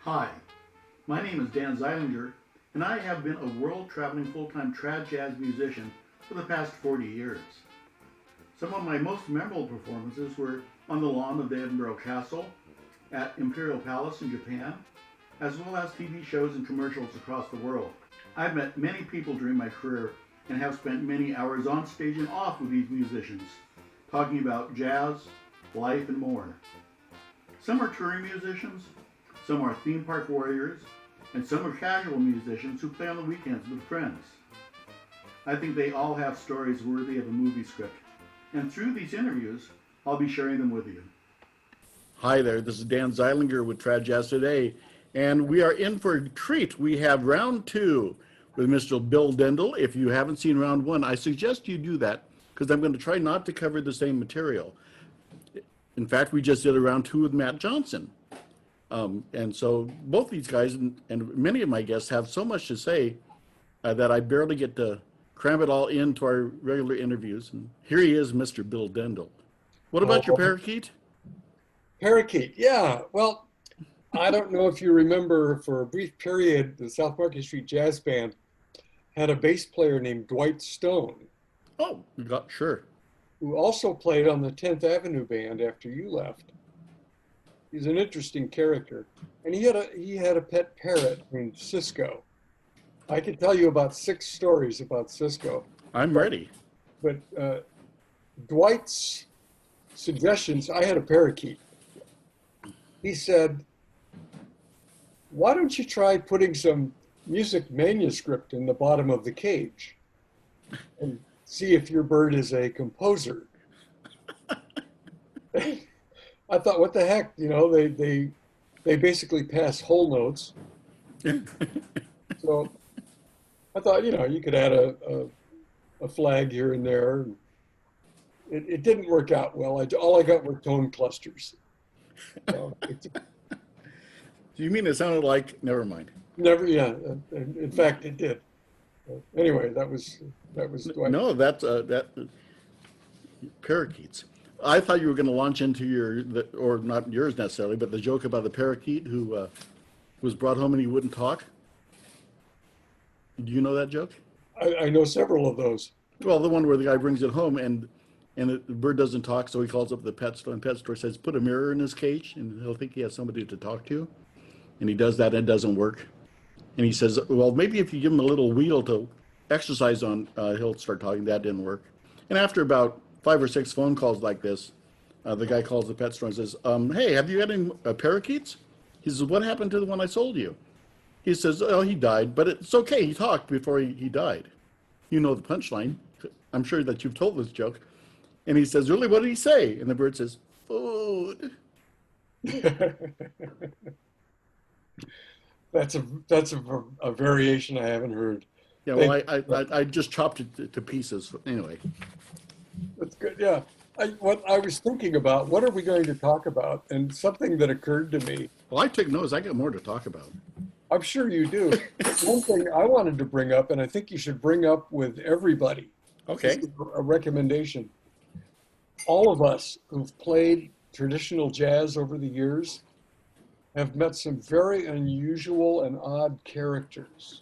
Hi, my name is Dan Zeilinger, and I have been a world-traveling full-time trad jazz musician for the past 40 years. Some of my most memorable performances were on the lawn of the Edinburgh Castle, at Imperial Palace in Japan, as well as TV shows and commercials across the world. I've met many people during my career and have spent many hours on stage and off with these musicians, talking about jazz, life, and more. Some are touring musicians, some are theme park warriors, and some are casual musicians who play on the weekends with friends. I think they all have stories worthy of a movie script, and through these interviews, I'll be sharing them with you. Hi there, this is Dan Zeilinger with Trad Jazz Today, and we are in for a treat. We have round two with Mr. Bill Dendle. If you haven't seen round one, I suggest you do that because I'm going to try not to cover the same material. In fact, we just did a round two with Matt Johnson. And so both these guys and many of my guests have so much to say that I barely get to cram it all into our regular interviews. And here he is, Mr. Bill Dendle. What about your parakeet? Parakeet, yeah. Well, I don't know if you remember, for a brief period, the South Market Street Jazz Band had a bass player named Dwight Stone. Oh, sure. Who also played on the 10th Avenue Band after you left. He's an interesting character. And he had a pet parrot named Cisco. I could tell you about 6 stories about Cisco. I'm ready. But Dwight's suggestions, I had a parakeet. He said, why don't you try putting some music manuscript in the bottom of the cage and see if your bird is a composer? I thought, what the heck? You know, they basically pass whole notes. So I thought, you know, you could add a flag here and there. It didn't work out well. All I got were tone clusters. So Do you mean it sounded like? Never mind. Never, yeah. In fact, it did. Anyway, that was Dwight. No, that's that parakeets. I thought you were going to launch into or not yours necessarily, but the joke about the parakeet who was brought home and he wouldn't talk. Do you know that joke? I know several of those. Well, the one where the guy brings it home and the bird doesn't talk, so he calls up the pet store, and the pet store says, put a mirror in his cage, and he'll think he has somebody to talk to. And he does that, and it doesn't work. And he says, well, maybe if you give him a little wheel to exercise on, he'll start talking. That didn't work. And after about 5 or 6 phone calls like this, the guy calls the pet store and says, hey, have you had any parakeets? He says, what happened to the one I sold you? He says, oh, he died, but it's okay. He talked before he died. You know the punchline. I'm sure that you've told this joke. And he says, really, what did he say? And the bird says, food. That's a variation I haven't heard. Yeah, well, I just chopped it to pieces. Anyway. That's good, yeah. What I was thinking about, what are we going to talk about? And something that occurred to me. Well, I take notes. I got more to talk about. I'm sure you do. One thing I wanted to bring up, and I think you should bring up with everybody. Okay. A recommendation. All of us who've played traditional jazz over the years have met some very unusual and odd characters.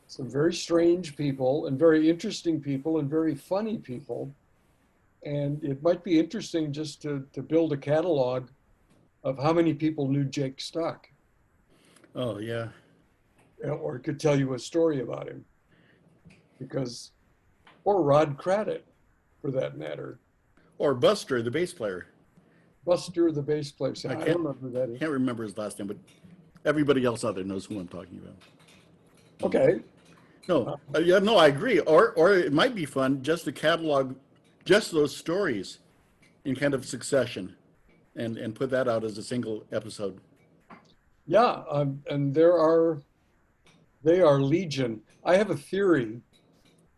Some very strange people and very interesting people and very funny people. And it might be interesting just to build a catalog of how many people knew Jake Stock. Oh, yeah. Or could tell you a story about him. Or Rod Craddock, for that matter. Or Buster, the bass player. Buster, the bass player. I don't remember who that is. I can't remember his last name, but everybody else out there knows who I'm talking about. Okay. No, yeah, no, I agree. Or it might be fun just to catalog just those stories in kind of succession and put that out as a single episode. Yeah, and they are legion. I have a theory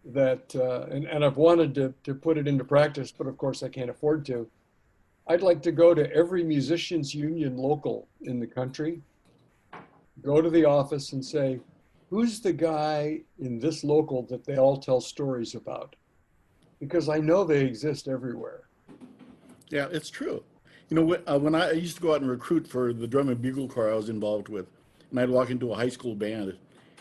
that, and I've wanted to put it into practice, but of course I can't afford to. I'd like to go to every musicians union local in the country, go to the office and say, who's the guy in this local that they all tell stories about? Because I know they exist everywhere. Yeah, it's true. You know, when I used to go out and recruit for the drum and bugle corps I was involved with, and I'd walk into a high school band,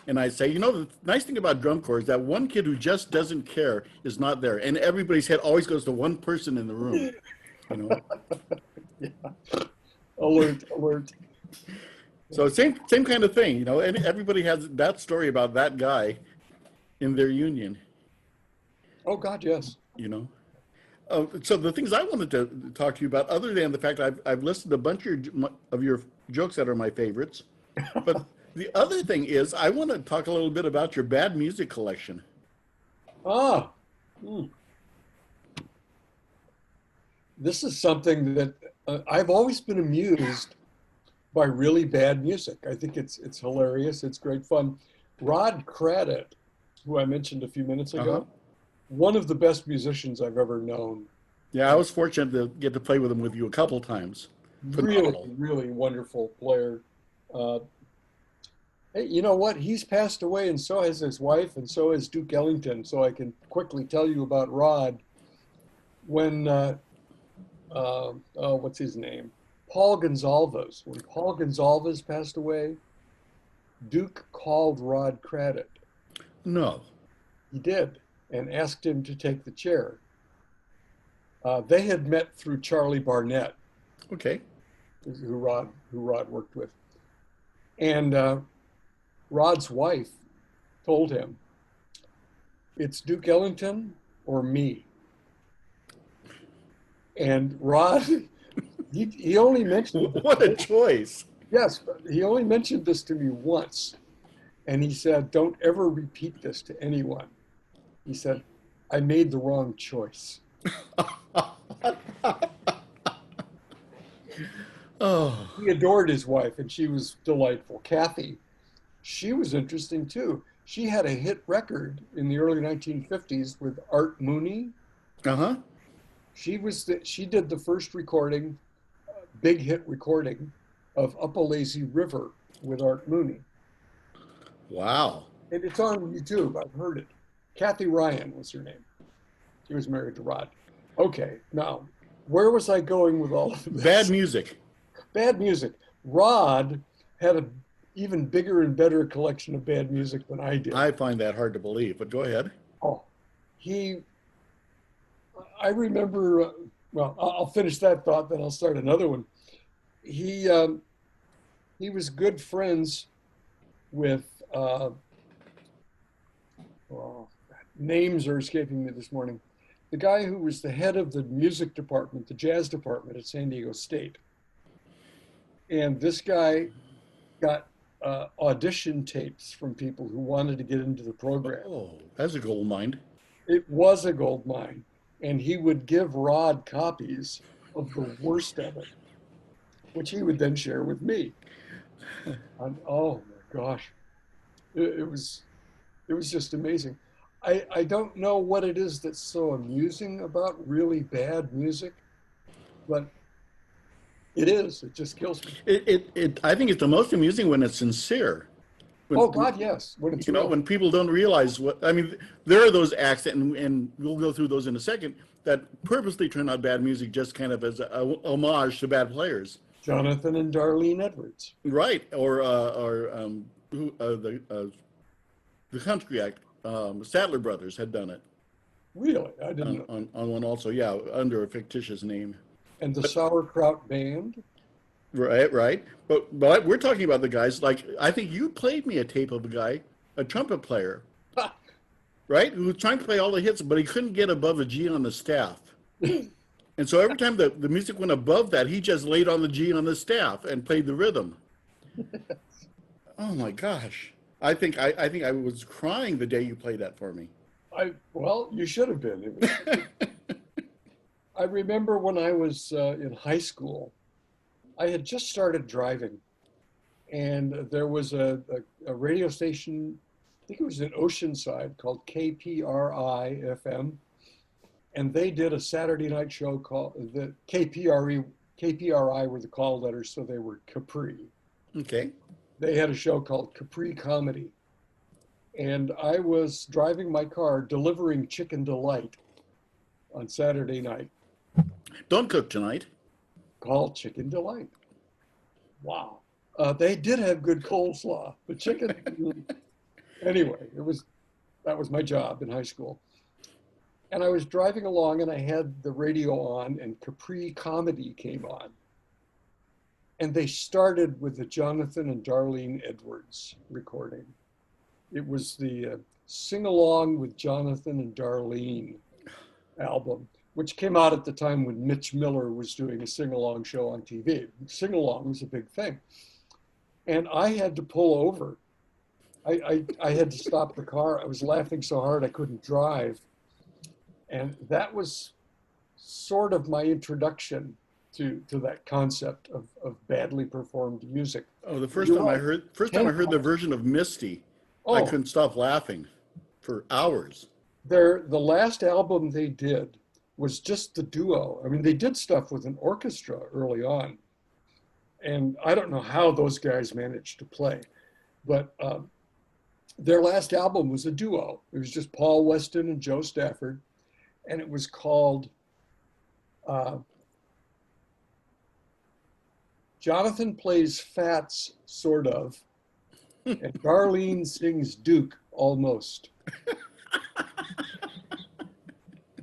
and I'd say, you know, the nice thing about drum corps is that one kid who just doesn't care is not there, and everybody's head always goes to one person in the room. You know, Yeah. Alert, alert. so same kind of thing. You know, and everybody has that story about that guy in their union. Oh God, yes. You know. So the things I wanted to talk to you about, other than the fact I've listed a bunch of your jokes that are my favorites, but the other thing is I want to talk a little bit about your bad music collection. Ah, hmm. This is something that I've always been amused by really bad music. I think it's hilarious. It's great fun. Rod Craddock, who I mentioned a few minutes Uh-huh. ago, one of the best musicians I've ever known. Yeah, I was fortunate to get to play with him with you a couple times. Really, Phenomenal. really wonderful player. Uh, hey, you know what? He's passed away, and so has his wife, and so has Duke Ellington. So I can quickly tell you about Rod. When oh, what's his name? Paul Gonsalves. When Paul Gonsalves passed away, Duke called Rod Craddock. No. He did, and asked him to take the chair. They had met through Charlie Barnett, Okay. who Rod worked with, and Rod's wife told him, "It's Duke Ellington or me." And Rod, he only mentioned What a choice. yes, but he only mentioned this to me once, and he said, "Don't ever repeat this to anyone." He said, "I made the wrong choice." Oh, He adored his wife, and she was delightful. Kathy, she was interesting too. She had a hit record in the early 1950s with Art Mooney. uh-huh. She did the first recording, big hit recording of Up a Lazy River with Art Mooney. Wow. And it's on YouTube. I've heard it. Kathy Ryan was her name. She was married to Rod. Okay, now, where was I going with all of Bad this? music. Bad music. Rod had an even bigger and better collection of bad music than I did. I find that hard to believe, but go ahead. Oh, he, I remember, well, I'll finish that thought, then I'll start another one. He, um, he was good friends with, oh, names are escaping me this morning. The guy who was the head of the music department, the jazz department at San Diego State. And this guy got audition tapes from people who wanted to get into the program. Oh, that's a gold mine. It was a gold mine. And he would give Rod copies of the worst of it, which he would then share with me. And, oh my gosh, it was just amazing. I don't know what it is that's so amusing about really bad music, but it is. It just kills me. I think it's the most amusing when it's sincere. Oh When, God, yes. When it's you know, real. when people don't realize what, I mean, there are those acts, and we'll go through those in a second, that purposely turn out bad music just kind of as a homage to bad players. Jonathan and Darlene Edwards. Right. Or the country act, Sadler Brothers had done it Really, I didn't know. on one also, yeah, under a fictitious name. And the Sauerkraut Band. Right, right. But we're talking about the guys, like, I think you played me a tape of a guy, a trumpet player, right, who was trying to play all the hits, but he couldn't get above a G on the staff. And so every time the music went above that, he just laid on the G on the staff and played the rhythm. Oh my gosh. I think I was crying the day you played that for me. Well, you should have been. I remember when I was in high school, I had just started driving, and there was a radio station, I think it was in Oceanside, called KPRI FM, and they did a Saturday night show called the KPRI were the call letters, so they were Capri. Okay. They had a show called Capri Comedy, and I was driving my car delivering Chicken Delight on Saturday night. Don't cook tonight. called Chicken Delight. Wow. They did have good coleslaw, but chicken, anyway, that was my job in high school. And I was driving along and I had the radio on and Capri Comedy came on. And they started with the Jonathan and Darlene Edwards recording. It was the Sing Along with Jonathan and Darlene album, which came out at the time when Mitch Miller was doing a sing-along show on TV. Sing-along was a big thing. And I had to pull over. I had to stop the car. I was laughing so hard I couldn't drive. And that was sort of my introduction to that concept of badly performed music. Oh, the first time I heard the version of Misty, I couldn't stop laughing for hours. The last album they did was just the duo. I mean, they did stuff with an orchestra early on. And I don't know how those guys managed to play, but their last album was a duo. It was just Paul Weston and Joe Stafford. And it was called Jonathan Plays Fats, Sort of, and Darlene Sings Duke, Almost.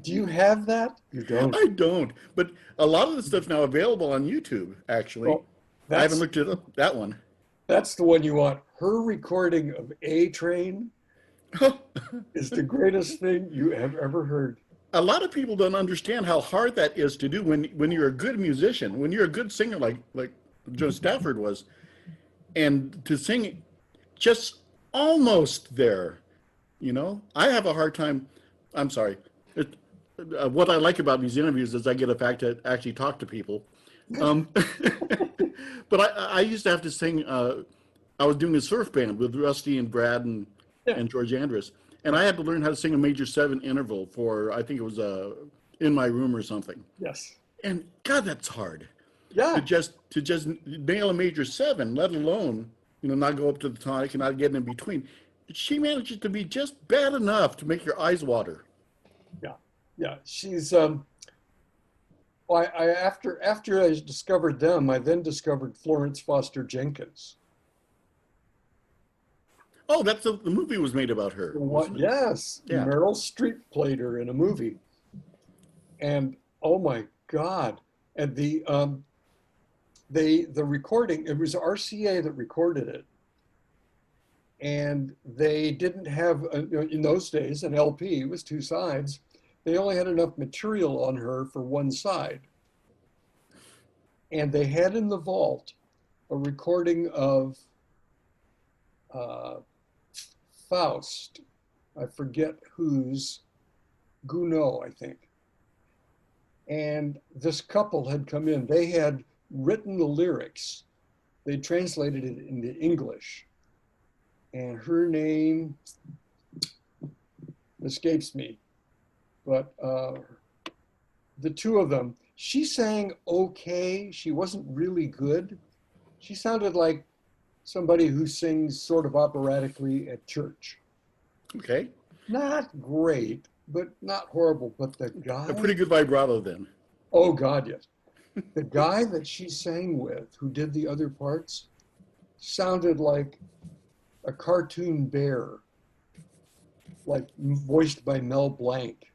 Do you have that? You don't? I don't, but a lot of the stuff now available on YouTube, actually. Well, I haven't looked at that one. That's the one you want. Her recording of A Train is the greatest thing you have ever heard. A lot of people don't understand how hard that is to do when you're a good musician, when you're a good singer like Joe Stafford was, and to sing just almost there, you know? I have a hard time. I'm sorry. What I like about these interviews is I get a fact to actually talk to people. But I used to have to sing. I was doing a surf band with Rusty and Brad and George Andrus, and I had to learn how to sing a major 7 interval for, I think it was In My Room or something. Yes. And God, that's hard. Yeah. To just nail a major 7, let alone not go up to the tonic and not get in between. She manages to be just bad enough to make your eyes water. Yeah. She's after I discovered them, I then discovered Florence Foster Jenkins. Oh, that's the movie was made about her. Yes. Yeah. Meryl Streep played her in a movie. And oh my God. And the recording, it was RCA that recorded it. And they didn't have, in those days, an LP, it was 2 sides. They only had enough material on her for one side. And they had in the vault a recording of Faust, I forget whose, Gounod, I think. And this couple had come in. They had written the lyrics. They translated it into English. And her name escapes me. But the two of them, she sang okay. She wasn't really good. She sounded like somebody who sings sort of operatically at church. Okay. Not great, but not horrible. But the guy... A pretty good vibrato then. Oh, God, yes. The guy that she sang with, who did the other parts, sounded like a cartoon bear, like voiced by Mel Blanc.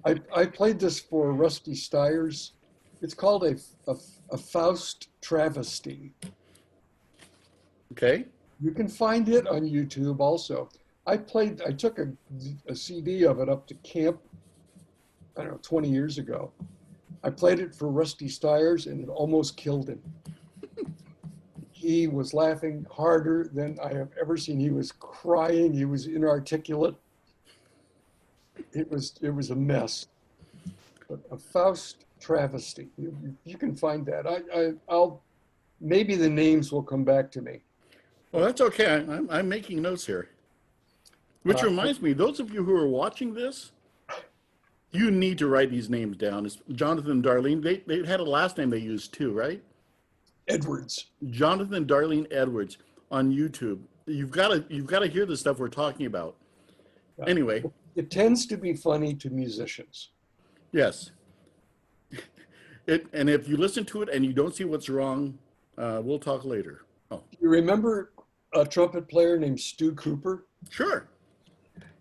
I played this for Rusty Steyers. It's called a Faust travesty. Okay. You can find it on YouTube also. I took a CD of it up to camp, I don't know, 20 years ago. I played it for Rusty Steyers and it almost killed him. He was laughing harder than I have ever seen. He was crying. He was inarticulate. It was a mess. But a Faust travesty. You can find that. I'll maybe the names will come back to me. Well, that's okay. I'm making notes here. Which reminds me, those of you who are watching this, you need to write these names down. It's Jonathan and Darlene. They had a last name they used too, right? Edwards. Jonathan and Darlene Edwards on YouTube. You've got to hear the stuff we're talking about. Anyway, it tends to be funny to musicians. Yes. And if you listen to it and you don't see what's wrong, we'll talk later. Oh, You remember a trumpet player named Stu Cooper? sure.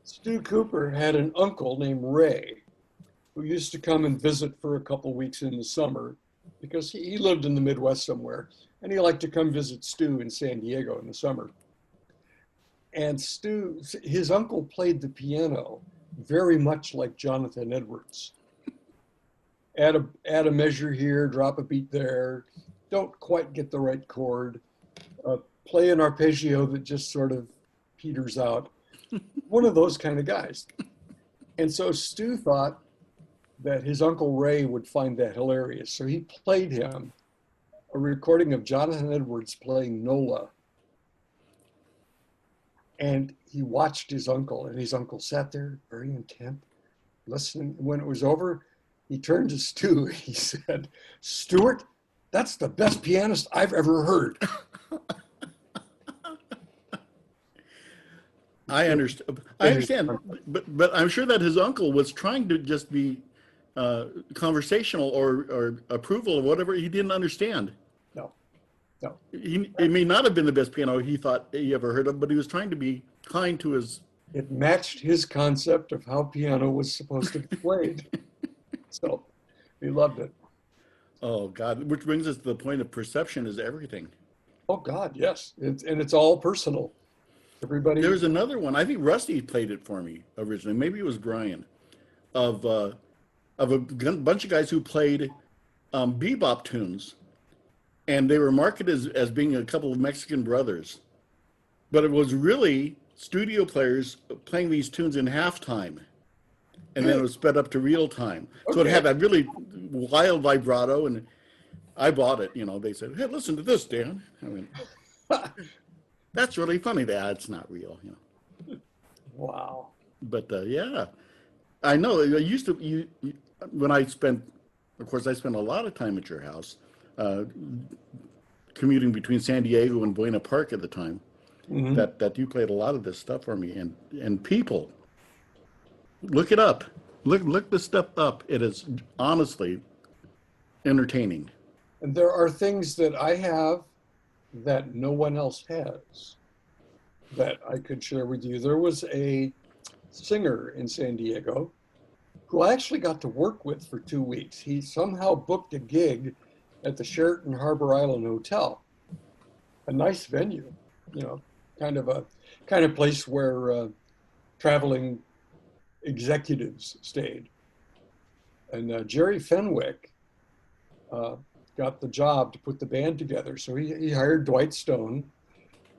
Stu Cooper had an uncle named Ray who used to come and visit for a couple weeks in the summer because he lived in the Midwest somewhere, and he liked to come visit Stu in San Diego in the summer. And Stu, his uncle played the piano very much like Jonathan Edwards. Add a measure here, drop a beat there, don't quite get the right chord, play an arpeggio that just sort of peters out. One of those kind of guys. And so Stu thought that his Uncle Ray would find that hilarious. So he played him a recording of Jonathan Edwards playing Nola. And he watched his uncle, and his uncle sat there very intent, listening. When it was over, he turned to Stu and he said, "Stuart, that's the best pianist I've ever heard." I understand, but I'm sure that his uncle was trying to just be conversational or approval of whatever he didn't understand. No, no. It may not have been the best piano he thought he ever heard of, but he was trying to be kind to his. It matched his concept of how piano was supposed to be played. So he loved it. Oh God! Which brings us to the point of perception is everything. Oh God, yes. It's all personal. Everybody. There's another one. I think Rusty played it for me originally. Maybe it was Brian, of a bunch of guys who played bebop tunes, and they were marketed as being a couple of Mexican brothers, but it was really studio players playing these tunes in halftime, and then it was sped up to real time. So it had that really wild vibrato, and I bought it. You know, they said, "Hey, listen to this, Dan." I mean, that's really funny. It's not real, you know. Wow. But yeah, I know. I used to. When I spent, of course, I spent a lot of time at your house, commuting between San Diego and Buena Park at the time. Mm-hmm. That you played a lot of this stuff for me, and people, look it up. Look this stuff up. It is honestly entertaining. And there are things that I have that no one else has that I could share with you. There was a singer in San Diego who I actually got to work with for 2 weeks. He somehow booked a gig at the Sheraton Harbor Island Hotel, a nice venue, you know, kind of place where traveling executives stayed. And Jerry Fenwick got the job to put the band together. So he hired Dwight Stone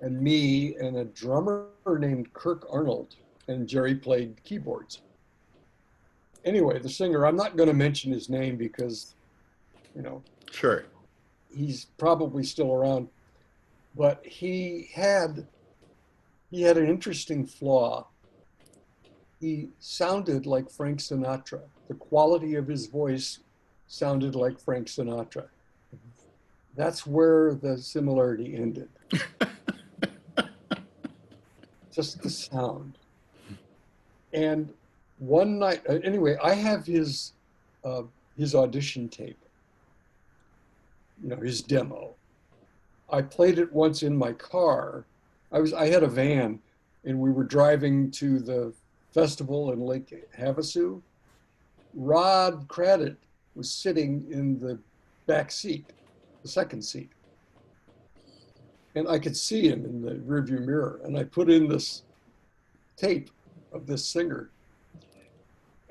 and me and a drummer named Kirk Arnold, and Jerry played keyboards. Anyway, the singer, I'm not going to mention his name because, you know, sure, he's probably still around, but he had an interesting flaw. He sounded like Frank Sinatra. The quality of his voice sounded like Frank Sinatra. That's where the similarity ended. Just the sound. And one night, anyway, I have his audition tape, you know, his demo. I played it once in my car. I had a van, and we were driving to the festival in Lake Havasu. Rod Craddock was sitting in the back seat, the second seat. And I could see him in the rearview mirror. And I put in this tape of this singer.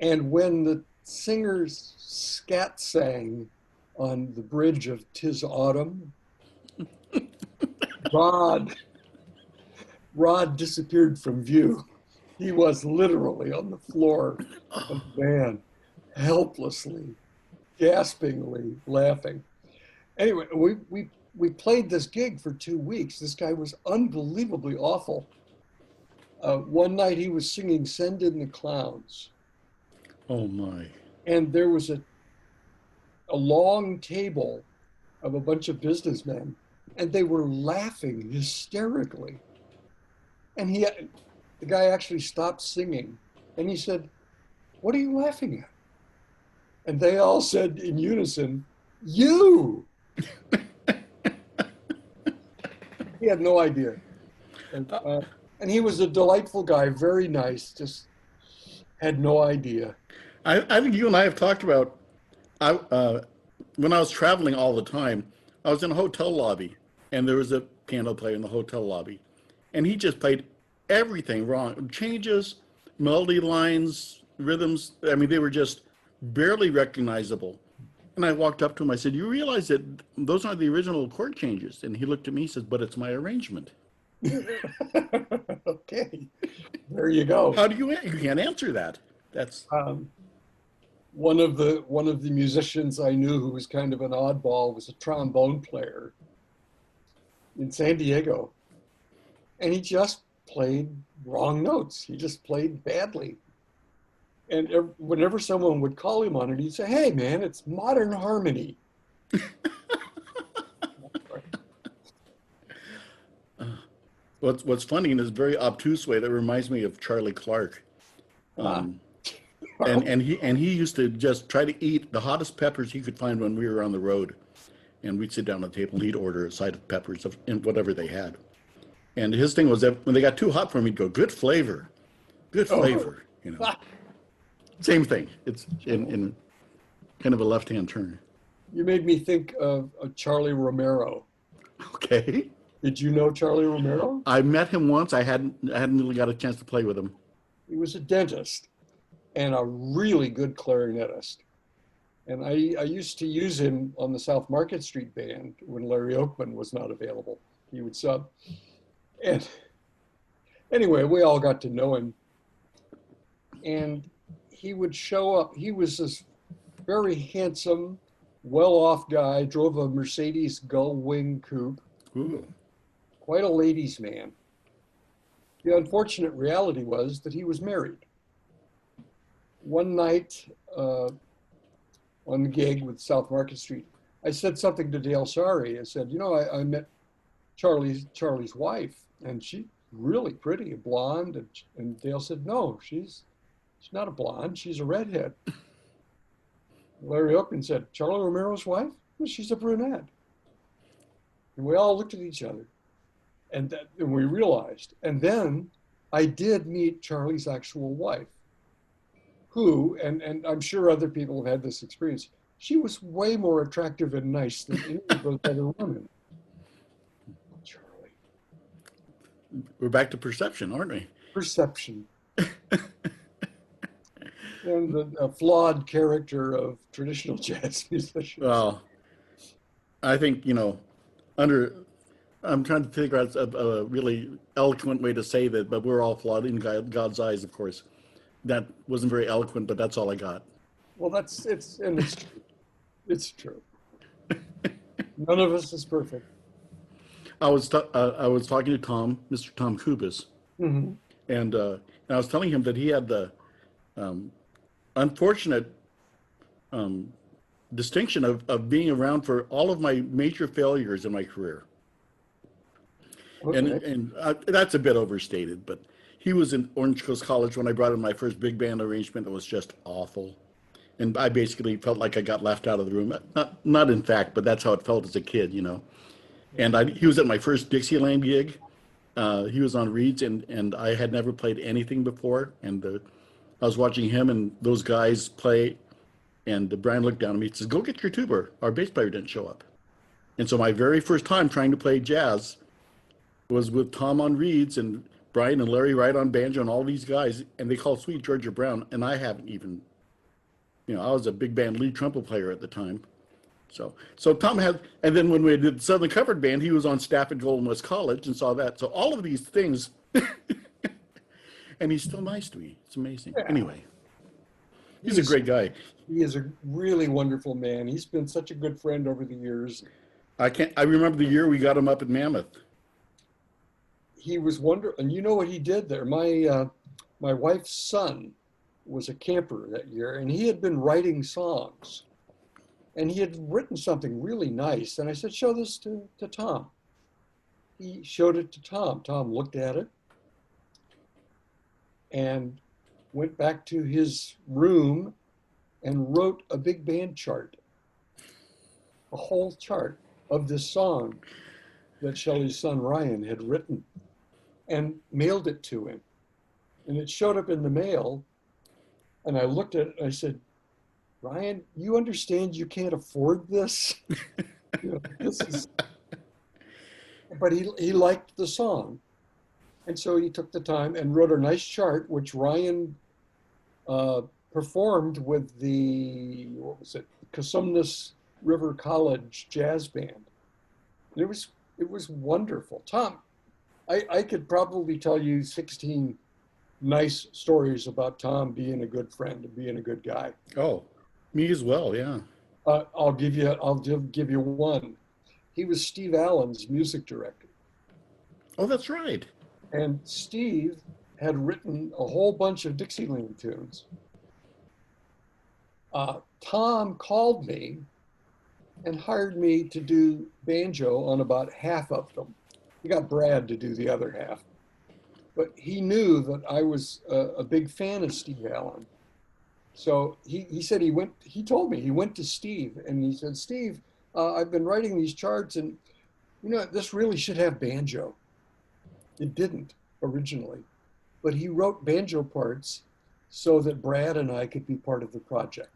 And when the singers scat sang on the bridge of "'Tis Autumn," Rod disappeared from view. He was literally on the floor of the van, helplessly, gaspingly laughing. Anyway, we played this gig for 2 weeks. This guy was unbelievably awful. One night he was singing "Send in the Clowns." Oh my. And there was a long table of a bunch of businessmen, and they were laughing hysterically. And the guy actually stopped singing, and he said, "What are you laughing at?" And they all said in unison, You. He had no idea. And, Uh, uh, and he was a delightful guy, very nice, just had no idea. I think you and I have talked about I when I was traveling all the time, I was in a hotel lobby and there was a piano player in the hotel lobby, and he just played everything wrong. Changes, melody lines, rhythms. I mean, they were just barely recognizable. And I walked up to him. I said, "You realize that those aren't the original chord changes?" And he looked at me. He says, "But it's my arrangement." Okay, there you go. How do you can't answer that? That's Um, one of the musicians I knew who was kind of an oddball was a trombone player in San Diego, and he just played wrong notes. He just played badly. And whenever someone would call him on it, he'd say, "Hey, man, it's modern harmony." what's funny in this very obtuse way that reminds me of Charlie Clark. Ah, Um, and he used to just try to eat the hottest peppers he could find when we were on the road, and we'd sit down at the table and he'd order a side of peppers and whatever they had. And his thing was that when they got too hot for him, he'd go, good oh, flavor. Same thing. It's in kind of a left-hand turn. you made me think of Charlie Romero. Okay. Did you know Charlie Romero? I met him once. I hadn't really got a chance to play with him. He was a dentist and a really good clarinetist. And I used to use him on the South Market Street band when Larry Oakman was not available. He would sub. And anyway, we all got to know him. And he would show up. He was this very handsome, well-off guy, drove a Mercedes Gull Wing coupe, Ooh. quite a ladies' man. The unfortunate reality was that he was married. One night on the gig with South Market Street, I said something to Dale Sari. I said, I met Charlie's wife, and she's really pretty, a blonde. And Dale said, no, she's not a blonde. She's a redhead. Larry Oakman said, Charlie Romero's wife? Well, she's a brunette. And we all looked at each other, and we realized. And then I did meet Charlie's actual wife, who, and I'm sure other people have had this experience, she was way more attractive and nice than any of those other women. Charlie. We're back to perception, aren't we? Perception. And the flawed character of traditional jazz musicians. Well, I think, under, I'm trying to figure out a really eloquent way to say that, but we're all flawed in God's eyes, of course. That wasn't very eloquent, but that's all I got. Well, it's true. It's true. None of us is perfect. I was talking to Tom, Mr. Tom Kubis, Mm-hmm. and I was telling him that he had the unfortunate distinction of being around for all of my major failures in my career. Okay. And that's a bit overstated, but he was in Orange Coast College when I brought in my first big band arrangement that was just awful. And I basically felt like I got left out of the room. Not in fact, but that's how it felt as a kid. And he was at my first Dixieland gig. He was on reeds, and I had never played anything before. And I was watching him and those guys play, and Brian looked down at me and says, "Go get your tuba. Our bass player didn't show up." And so my very first time trying to play jazz was with Tom on reeds and Brian and Larry Wright on banjo and all these guys, and they called Sweet Georgia Brown, and I haven't even, I was a big band lead trumpet player at the time. So Tom had, and then when we did Southern Covered Band, he was on staff at Golden West College and saw that. So all of these things, and he's still nice to me. It's amazing. Yeah. Anyway, he's a great guy. He is a really wonderful man. He's been such a good friend over the years. I remember the year we got him up at Mammoth. He was wonderful. And you know what he did there? My wife's son was a camper that year, and he had been writing songs. And he had written something really nice. And I said, show this to Tom. He showed it to Tom. Tom looked at it and went back to his room and wrote a big band chart. a whole chart of this song that Shelley's son Ryan had written and mailed it to him. And it showed up in the mail. And I looked at it and I said, Ryan, you understand you can't afford this? You know, this is, but he liked the song. And so he took the time and wrote a nice chart, which Ryan performed with the, what was it, Cosumnes River College Jazz Band. And it was wonderful. Tom, I could probably tell you 16 nice stories about Tom being a good friend and being a good guy. Oh, me as well. Yeah. I'll give you one. He was Steve Allen's music director. Oh, that's right. And Steve had written a whole bunch of Dixieland tunes. Tom called me and hired me to do banjo on about half of them. He got Brad to do the other half. But he knew that I was a big fan of Steve Allen. So he said he told me he went to Steve and he said, Steve, I've been writing these charts and, you know, this really should have banjo. It didn't originally, but he wrote banjo parts so that Brad and I could be part of the project.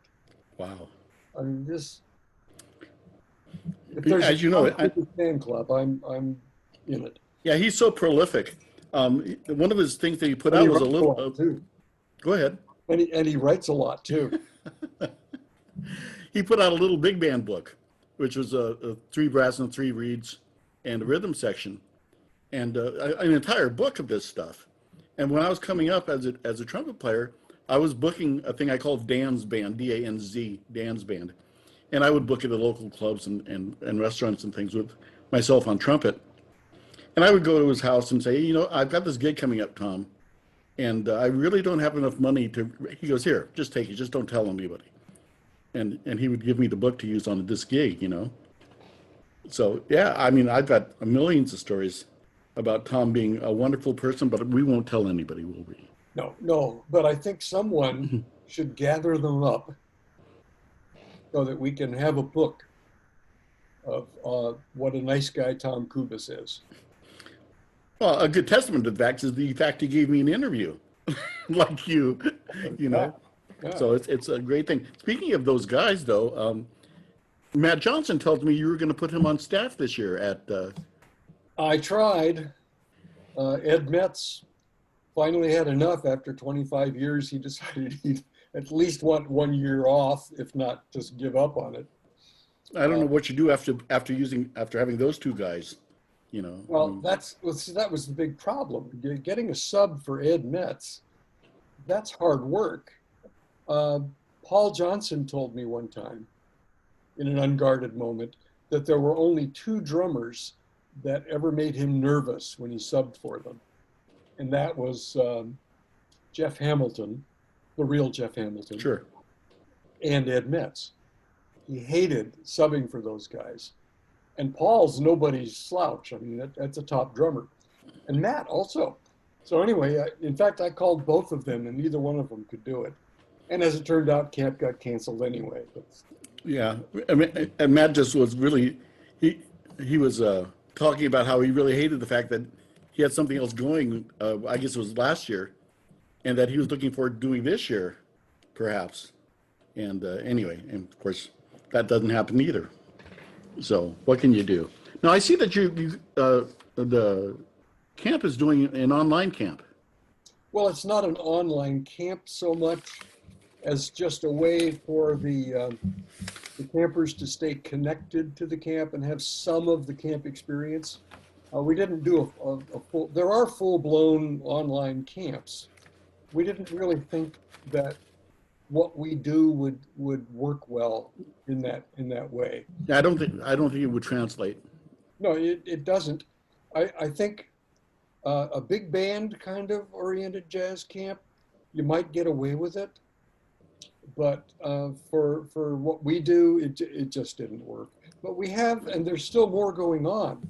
Wow. I mean, if there's As you know, fan club, I'm in it. yeah, he's so prolific. One of his things that he put And out he was a writes little. lot too. Go ahead. And he writes a lot too. He put out a little big band book, which was a 3 brass and 3 reeds and a rhythm section, and an entire book of this stuff. And when I was coming up as a trumpet player, I was booking a thing I called Dan's Band, D-A-N-Z, Dan's Band. And I would book it at local clubs and restaurants and things with myself on trumpet. And I would go to his house and say, you know, I've got this gig coming up, Tom, and I really don't have enough money to, he goes, here, just take it, just don't tell anybody. And he would give me the book to use on this gig, you know. So, yeah, I mean, I've got millions of stories about Tom being a wonderful person, but we won't tell anybody, will we? No, but I think someone should gather them up so that we can have a book of what a nice guy Tom Kubis is. Well, a good testament to the fact is the fact he gave me an interview, like you know. Yeah. So it's a great thing. Speaking of those guys, though, Matt Johnson tells me you were going to put him on staff this year at. I tried. Ed Metz finally had enough after 25 years. He decided he'd at least want 1 year off, if not just give up on it. I don't know what you do after having those two guys, you know. Well, that was the big problem. Getting a sub for Ed Metz, that's hard work. Paul Johnson told me one time, in an unguarded moment, that there were only 2 drummers that ever made him nervous when he subbed for them. And that was Jeff Hamilton, the real Jeff Hamilton. Sure. And Ed Metz. He hated subbing for those guys. And Paul's nobody's slouch. I mean, that's a top drummer. And Matt also. So anyway, in fact, I called both of them and neither one of them could do it. And as it turned out, camp got canceled anyway. But... Yeah, I mean, and Matt just was really, he was talking about how he really hated the fact that he had something else going, I guess it was last year, and that he was looking forward to doing this year, perhaps. And anyway, and of course, that doesn't happen either. So what can you do? Now, I see that the camp is doing an online camp. Well, it's not an online camp so much as just a way for the campers to stay connected to the camp and have some of the camp experience. We didn't do a full, there are full-blown online camps. We didn't really think that what we do would work well in that way. Yeah, I don't think it would translate. No, it doesn't. I think a big band kind of oriented jazz camp, you might get away with it. But for what we do, it just didn't work. But we have, and there's still more going on.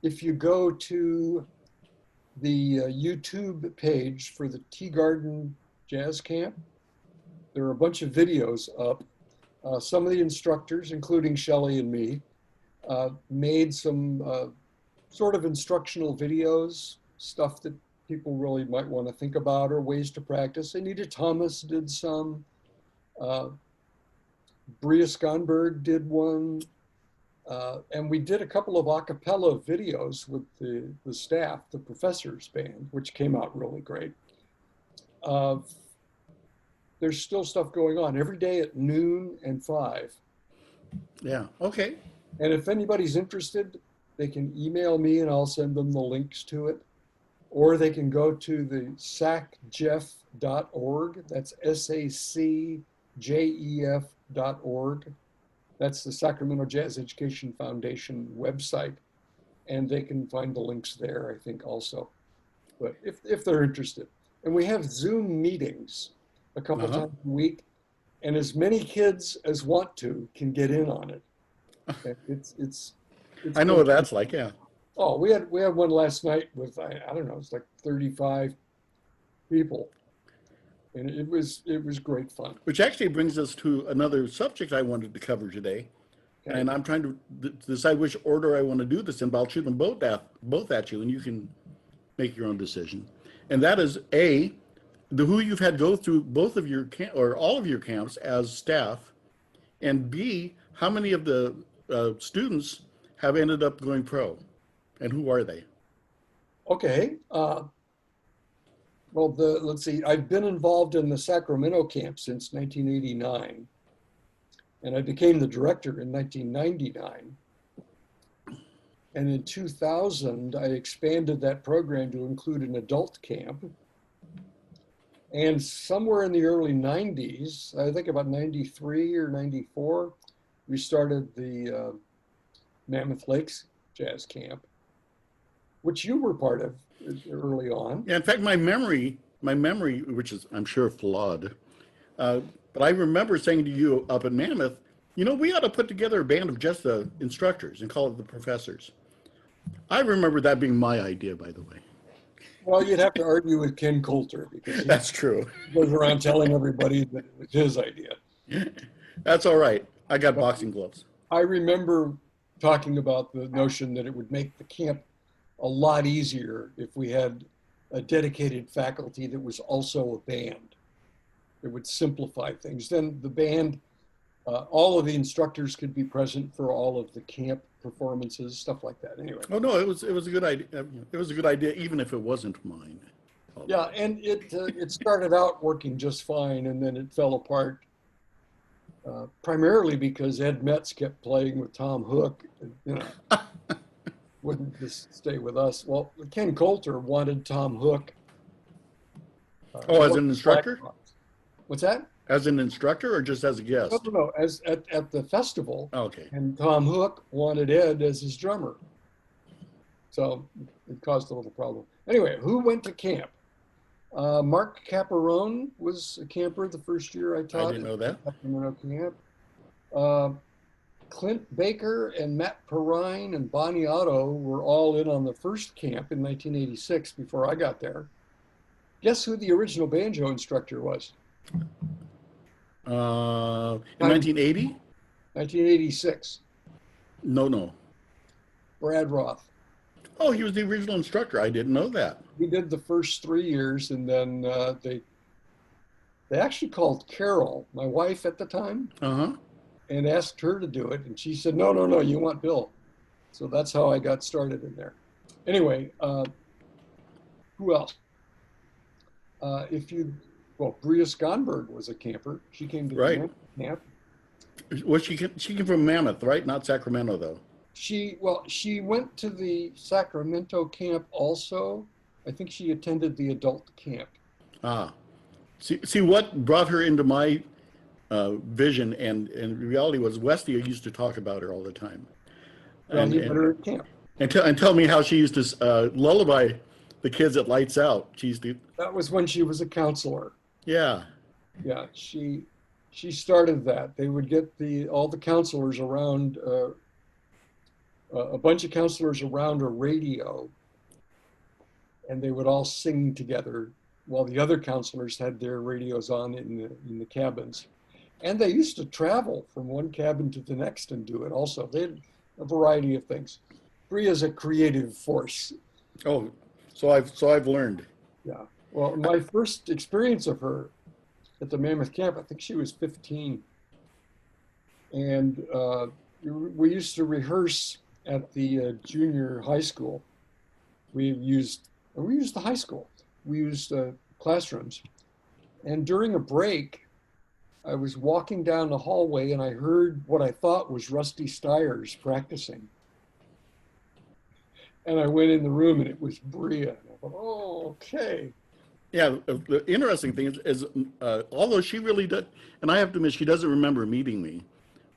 If you go to the YouTube page for the Tea Garden Jazz Camp, there are a bunch of videos up. Some of the instructors, including Shelley and me, made some sort of instructional videos, stuff that people really might want to think about or ways to practice. Anita Thomas did some. Bria Skonberg did one. And we did a couple of a cappella videos with the staff, the professors band, which came out really great. There's still stuff going on every day at noon and 5. Yeah. Okay. And if anybody's interested, they can email me and I'll send them the links to it. Or they can go to the sacjef.org. That's SACJEF.org. That's the Sacramento Jazz Education Foundation website. And they can find the links there, I think, also. But if they're interested. And we have Zoom meetings a couple times a week. And as many kids as want to can get in on it. It's I know what that's like, yeah. Oh, we had one last night with, I don't know, it's like 35 people. And it was great fun. Which actually brings us to another subject I wanted to cover today. Okay. And I'm trying to decide which order I want to do this in, but I'll shoot them both at you, and you can make your own decision. And that is A, who you've had go through both of your or all of your camps as staff, and B, how many of the students have ended up going pro, and who are they? Okay. Well, let's see. I've been involved in the Sacramento camp since 1989, and I became the director in 1999. And in 2000, I expanded that program to include an adult camp. And somewhere in the early 90s, I think about 93 or 94, we started the Mammoth Lakes Jazz Camp, which you were part of early on. Yeah, in fact, my memory, which is I'm sure flawed, but I remember saying to you up at Mammoth, you know, we ought to put together a band of just the instructors and call it the professors. I remember that being my idea, by the way. Well, you'd have to argue with Ken Coulter because That's true. he goes around telling everybody that it was his idea. That's all right. I got boxing gloves. I remember talking about the notion that it would make the camp a lot easier if we had a dedicated faculty that was also a band. It would simplify things. Then the band, all of the instructors could be present for all of the camp performances, stuff like that. Anyway. Oh no, it was a good idea. It was a good idea, even if it wasn't mine. Yeah, and it started out working just fine, and then it fell apart. Primarily because Ed Metz kept playing with Tom Hook, and, you know, wouldn't just stay with us. Well, Ken Coulter wanted Tom Hook. As an instructor? What's that? As an instructor or just as a guest? No, as at the festival. Oh, okay. And Tom Hook wanted Ed as his drummer. So it caused a little problem. Anyway, who went to camp? Mark Caparone was a camper the first year I taught. I didn't know that. At Sacramento camp. Clint Baker and Matt Perrine and Bonnie Otto were all in on the first camp in 1986 before I got there. Guess who the original banjo instructor was? In 1980? 1986. No. Brad Roth. Oh, he was the original instructor. I didn't know that. We did the first 3 years, and then they actually called Carol, my wife at the time, and asked her to do it, and she said, no, you want Bill. So that's how I got started in there. Anyway, who else? Bria Skonberg was a camper. She came to the camp. Was she came from Mammoth, right? Not Sacramento, though. She went to the Sacramento camp also. I think she attended the adult camp. See what brought her into my vision and reality was Westy used to talk about her all the time. And you met her at camp. And tell me how she used to lullaby the kids at Lights Out. That was when she was a counselor. Yeah. Yeah, she started that. They would get all the counselors around, a bunch of counselors around a radio, and they would all sing together while the other counselors had their radios on in the cabins. And they used to travel from one cabin to the next and do it also. They had a variety of things. Bria's a creative force. Oh, so I've learned. Yeah. Well, my first experience of her at the Mammoth Camp, I think she was 15. And we used to rehearse at the junior high school. We used the high school. We used classrooms. And during a break, I was walking down the hallway and I heard what I thought was Rusty Stiers practicing. And I went in the room and it was Bria. And I thought, oh, okay. Yeah, the interesting thing is although she really does, and I have to admit, she doesn't remember meeting me,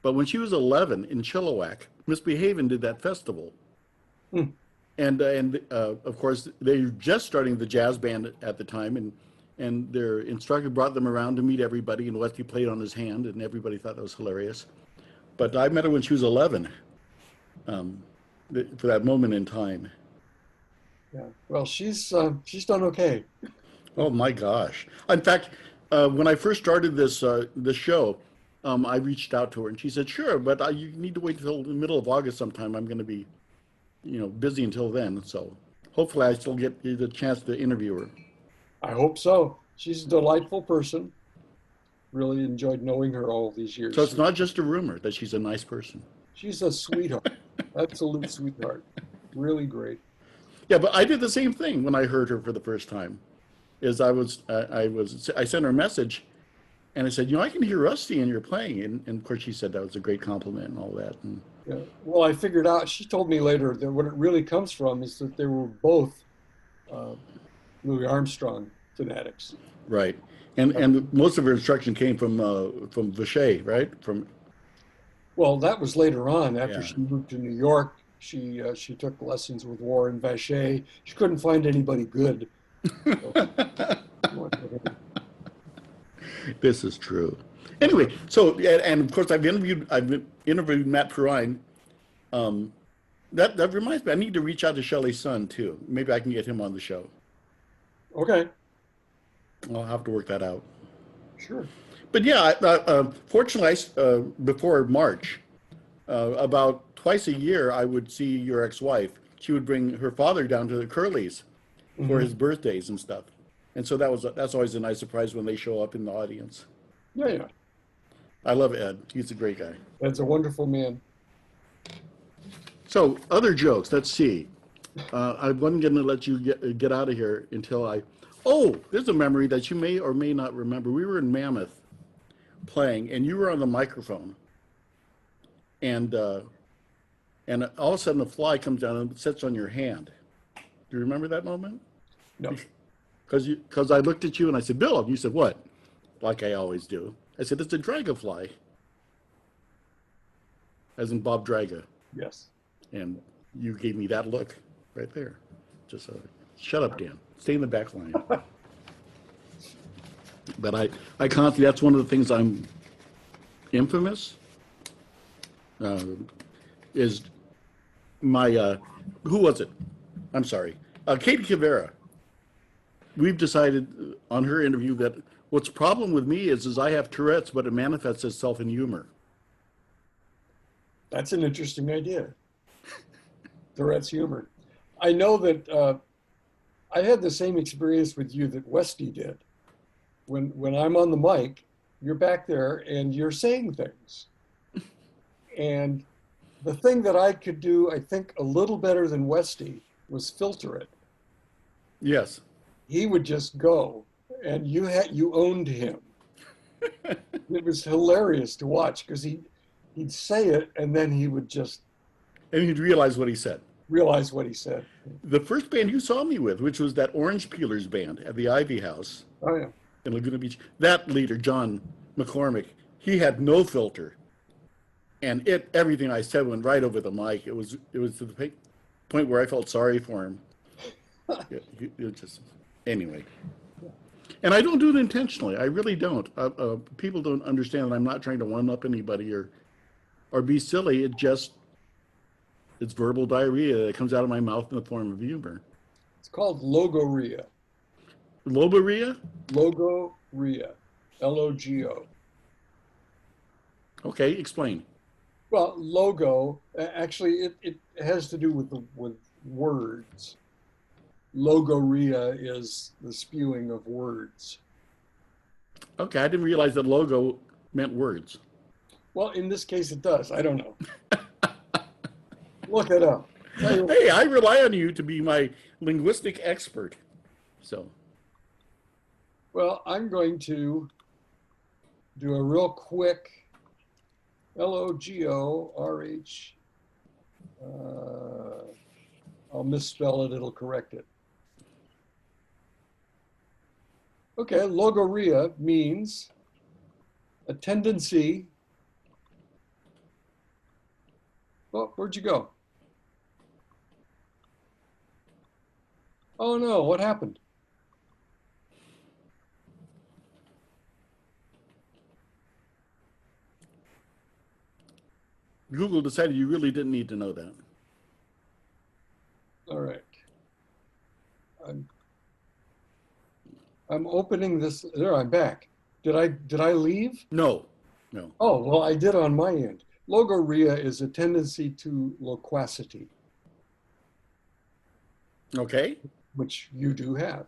but when she was 11 in Chilliwack, Miss Behaven did that festival. Hmm. And of course, they were just starting the jazz band at the time, and their instructor brought them around to meet everybody, and Westy played on his hand, and everybody thought that was hilarious. But I met her when she was 11, for that moment in time. Yeah. Well, she's done okay. Oh my gosh! In fact, when I first started this show, I reached out to her, and she said, "Sure, but you need to wait till the middle of August sometime. I'm going to be, busy until then. So hopefully, I still get the chance to interview her." I hope so. She's a delightful person. Really enjoyed knowing her all these years. So it's not just a rumor that she's a nice person. She's a sweetheart, absolute sweetheart. Really great. Yeah, but I did the same thing when I heard her for the first time. I sent her a message, and I said, I can hear Rusty and you're playing, and of course she said that was a great compliment and all that. And Yeah. Well, I figured out. She told me later that what it really comes from is that they were both Louis Armstrong fanatics. right, and most of her instruction came from Vacher, right? Well, that was later on. After Yeah. she moved to New York, she took lessons with Warren Vacher. She couldn't find anybody good. So, This is true. Anyway, so and of course I've interviewed Matt Perrine. That reminds me, I need to reach out to Shelley's son too. Maybe I can get him on the show. okay, I'll have to work that out. sure. But yeah, fortunately, before March, about twice a year, I would see your ex-wife. She would bring her father down to the Curleys for his birthdays and stuff. And so that's always a nice surprise when they show up in the audience. Yeah, yeah. I love Ed. He's a great guy. That's a wonderful man. So other jokes. Let's see. I wasn't going to let you get out of here until Oh, there's a memory that you may or may not remember. We were in Mammoth playing, and you were on the microphone, and all of a sudden the fly comes down and sits on your hand. Do you remember that moment? No. Because I looked at you and I said, "Bill," and you said, "What?" Like I always do. I said, "It's a dragonfly," as in Bob Draga. Yes. And you gave me that look right there. Just shut up, Dan. Stay in the back line. But I constantly, that's one of the things I'm infamous, is my, who was it? I'm sorry. Katie Kavera. We've decided on her interview that what's problem with me is I have Tourette's, but it manifests itself in humor. That's an interesting idea. Tourette's humor. I know that I had the same experience with you that Westy did. When I'm on the mic, you're back there and you're saying things. And the thing that I could do, I think, a little better than Westy was filter it. Yes. He would just go, and you owned him. It was hilarious to watch because he'd say it and then he would just And you'd realize what he said. realize what he said. The first band you saw me with, which was that Orange Peelers band at the Ivy House Oh yeah. in Laguna Beach, that leader, John McCormick, he had no filter. And everything I said went right over the mic. It was to the point where I felt sorry for him. It just, anyway. And I don't do it intentionally. I really don't. People don't understand that I'm not trying to one-up anybody or be silly. It's verbal diarrhea that comes out of my mouth in the form of humor. It's called logoria. Loboria? Logoria. Logo. Okay, explain. Well, logo, actually, it has to do with words. Logoria is the spewing of words. Okay, I didn't realize that logo meant words. Well, in this case, it does. I don't know. Look it up. Tell you what, Hey, I rely on you to be my linguistic expert. So, well, I'm going to do a real quick Logorh. Uh, I'll misspell it, it'll correct it. Okay, logoria means a tendency. Oh, where'd you go? Oh no, what happened? Google decided you really didn't need to know that. All right. I'm I'm opening this. There, I'm back. Did I leave? No, no. Oh, well, I did on my end. Logoria is a tendency to loquacity, Okay. which you do have.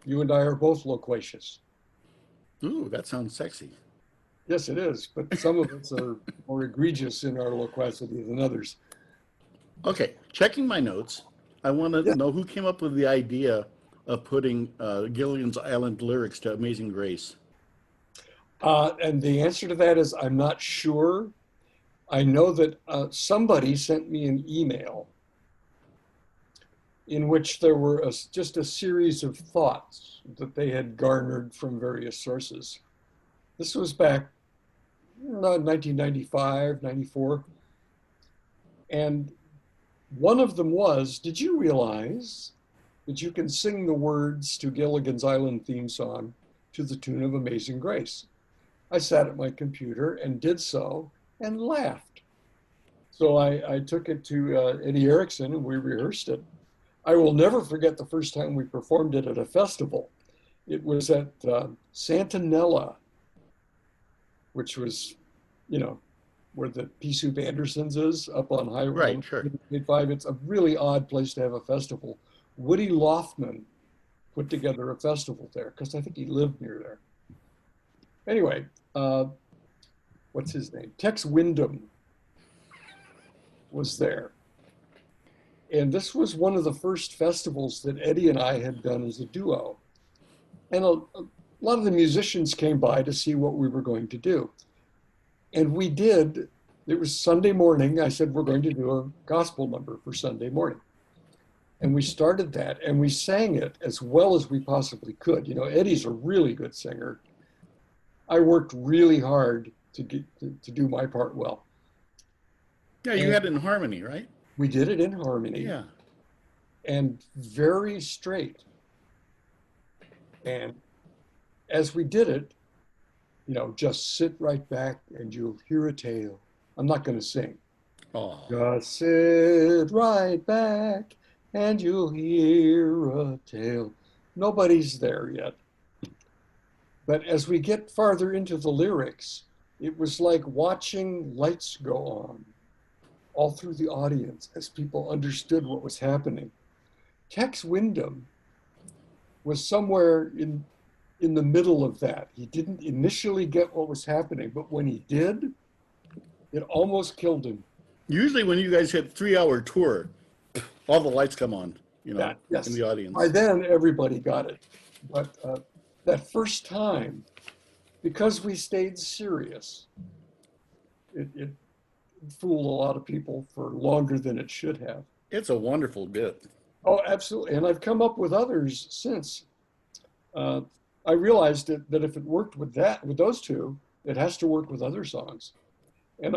You and I are both loquacious. Ooh, that sounds sexy. Yes, it is, but some of us are more egregious in our loquacity than others. Okay, checking my notes, I want to Yeah. know who came up with the idea of putting Gilligan's Island lyrics to Amazing Grace. And the answer to that is I'm not sure. I know that somebody sent me an email in which there were just a series of thoughts that they had garnered from various sources. This was back 1995, 94. And one of them was, did you realize that you can sing the words to Gilligan's Island theme song to the tune of Amazing Grace? I sat at my computer and did so and laughed. So I took it to Eddie Erickson and we rehearsed it. I will never forget the first time we performed it at a festival. It was at Santanella, which was, you know, where the Pea Soup Andersons is up on Right, sure. 85. It's a really odd place to have a festival. Woody Loftman put together a festival there because I think he lived near there. Anyway, what's his name? Tex Wyndham was there. And this was one of the first festivals that Eddie and I had done as a duo. And a lot of the musicians came by to see what we were going to do. And we did, it was Sunday morning. I said, we're going to do a gospel number for Sunday morning. And we started that and we sang it as well as we possibly could. You know, Eddie's a really good singer. I worked really hard to do my part well. Yeah, you And had it in harmony, right? we did it in harmony Yeah. and very straight. And as we did it, you know, just sit right back and you'll hear a tale. I'm not going to sing. Oh, Just sit right back and you'll hear a tale. Nobody's there yet. But as we get farther into the lyrics, it was like watching lights go on all through the audience as people understood what was happening. Tex Wyndham was somewhere in the middle of that. He didn't initially get what was happening, but when he did, it almost killed him. usually when you guys hit 3-hour tour, all the lights come on, Yeah, yes. in the audience. By then, everybody got it. But that first time, because we stayed serious, it fooled a lot of people for longer than it should have. It's a wonderful bit. Oh, absolutely. And I've come up with others since. I realized that if it worked with those two, it has to work with other songs. And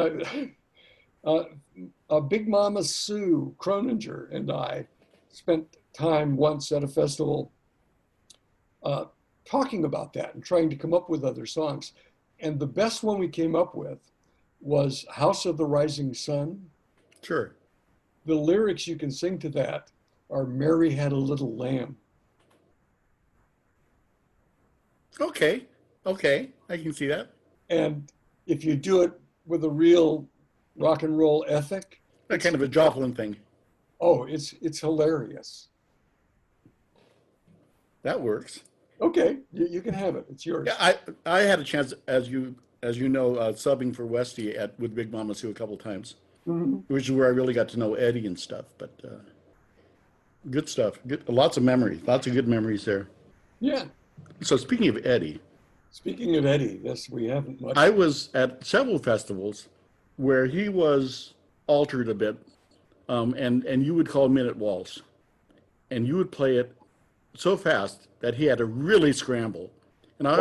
Big Mama Sue Croninger and I spent time once at a festival talking about that and trying to come up with other songs. And the best one we came up with was House of the Rising Sun. Sure. The lyrics you can sing to that are Mary Had a Little Lamb. Okay. Okay. I can see that. And if you do it with a real rock and roll ethic. That kind of a Joplin thing. Oh, it's hilarious. That works. Okay, you can have it. It's yours. Yeah, I had a chance, as you know, subbing for Westy with Big Mama Sue a couple times, Mhm. which is where I really got to know Eddie and stuff. But good stuff. Good, lots of memories. Lots of good memories there. Yeah. So speaking of Eddie, Speaking of Eddie, yes, we haven't much. I was at several festivals where he was altered a bit, and you would call Minute Waltz, and you would play it so fast that he had to really scramble. And Well,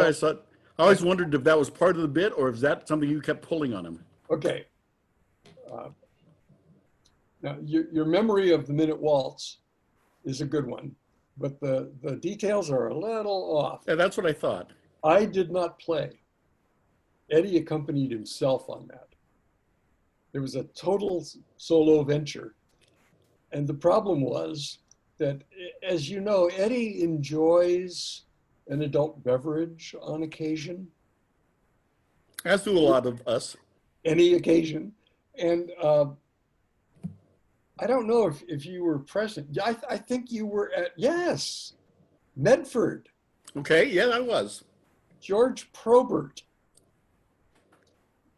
I always wondered if that was part of the bit or if that something you kept pulling on him. okay. Uh, Now, your memory of the Minute Waltz is a good one, but the details are a little off. Yeah, that's what I thought. I did not play. Eddie accompanied himself on that. It was a total solo venture. And the problem was that, as you know, Eddie enjoys an adult beverage on occasion, As do a lot of us. any occasion. And I don't know if you were present. I think you were at, yes, Medford, Okay, yeah, I was. George Probert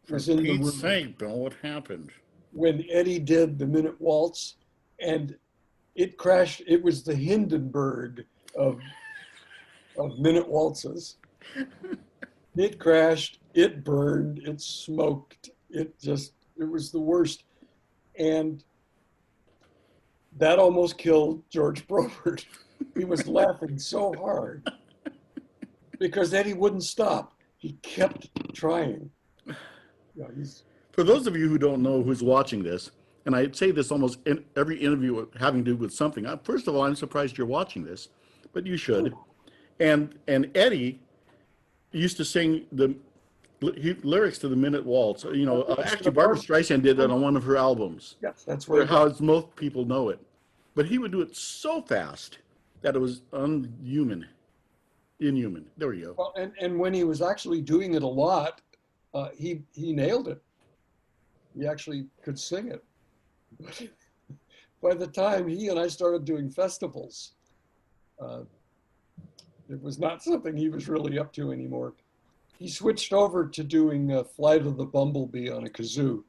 For was in the Pete's room sake, Bill, what happened? when Eddie did the Minute Waltz, and it crashed. It was the Hindenburg of Minute Waltzes. It crashed, it burned, it smoked, it was the worst. And that almost killed George Probert. He was laughing so hard because Eddie wouldn't stop. He kept trying. Yeah, For those of you who don't know who's watching this, and I say this almost in every interview having to do with something. First of all, I'm surprised you're watching this, but you should. And Eddie used to sing the lyrics to the Minute Waltz. You know, actually Barbara Streisand did that on one of her albums. yes, that's Where where how most people know it, but he would do it so fast that it was inhuman. There we go. well, and when he was actually doing it a lot, he nailed it. He actually could sing it. But by the time he and I started doing festivals, it was not something he was really up to anymore. He switched over to doing Flight of the Bumblebee on a kazoo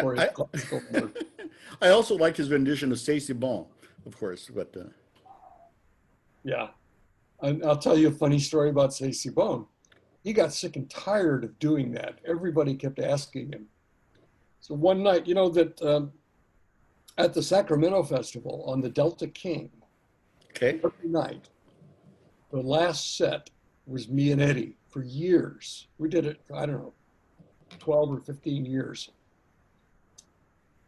for his classical work. I also like his rendition of Stacey Bon, of course, but Yeah. And I'll tell you a funny story about Stacey Bone. He got sick and tired of doing that. Everybody kept asking him. So one night, you know that at the Sacramento Festival on the Delta King, okay. every night, the last set was me and Eddie for years. We did it, I don't know, 12 or 15 years.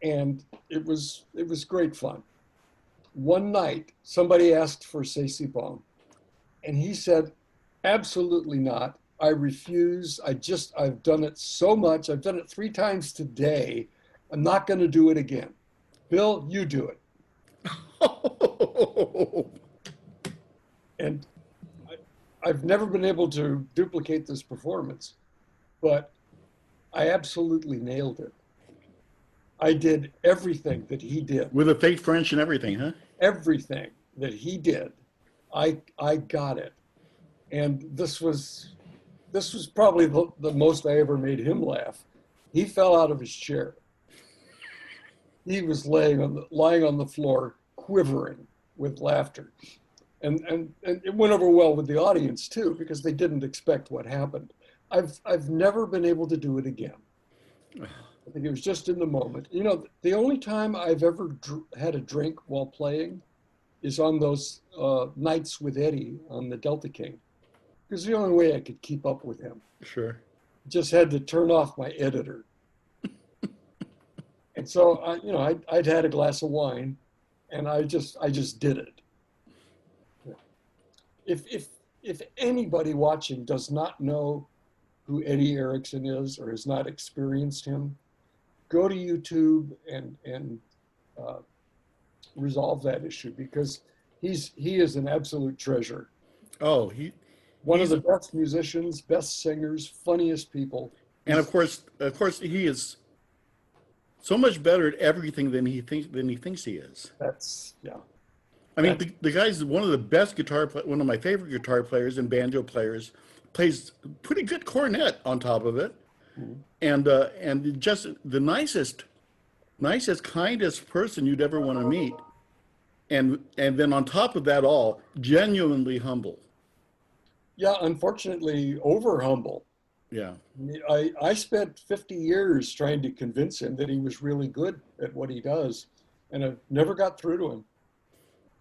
And it was great fun. One night, somebody asked for Stacey Bone, and he said, absolutely not. I refuse. I've done it so much. I've done it 3 times today. I'm not going to do it again. Bill, you do it. And I've never been able to duplicate this performance, but I absolutely nailed it. I did everything that he did. With a fake French and everything, huh? Everything that he did, I got it. And this was probably the most I ever made him laugh. He fell out of his chair. He was lying on the floor, quivering with laughter. And it went over well with the audience too, because they didn't expect what happened. I've never been able to do it again. I think it was just in the moment. You know, the only time I've ever had a drink while playing is on those nights with Eddie on the Delta King. Because the only way I could keep up with him. Sure. Just had to turn off my editor. And so, I'd had a glass of wine, and I just did it. If anybody watching does not know who Eddie Erickson is or has not experienced him, go to YouTube and resolve that issue, because he is an absolute treasure. Oh, One of the best musicians, best singers, funniest people. And of course, he is so much better at everything than he thinks he is. That's, yeah. I mean, the guy's one of the best one of my favorite guitar players and banjo players. Plays pretty good cornet on top of it, and just the nicest, kindest person you'd ever want to meet, and then on top of that all, genuinely humble. Yeah, unfortunately, over humble. Yeah. I spent 50 years trying to convince him that he was really good at what he does, and I never got through to him.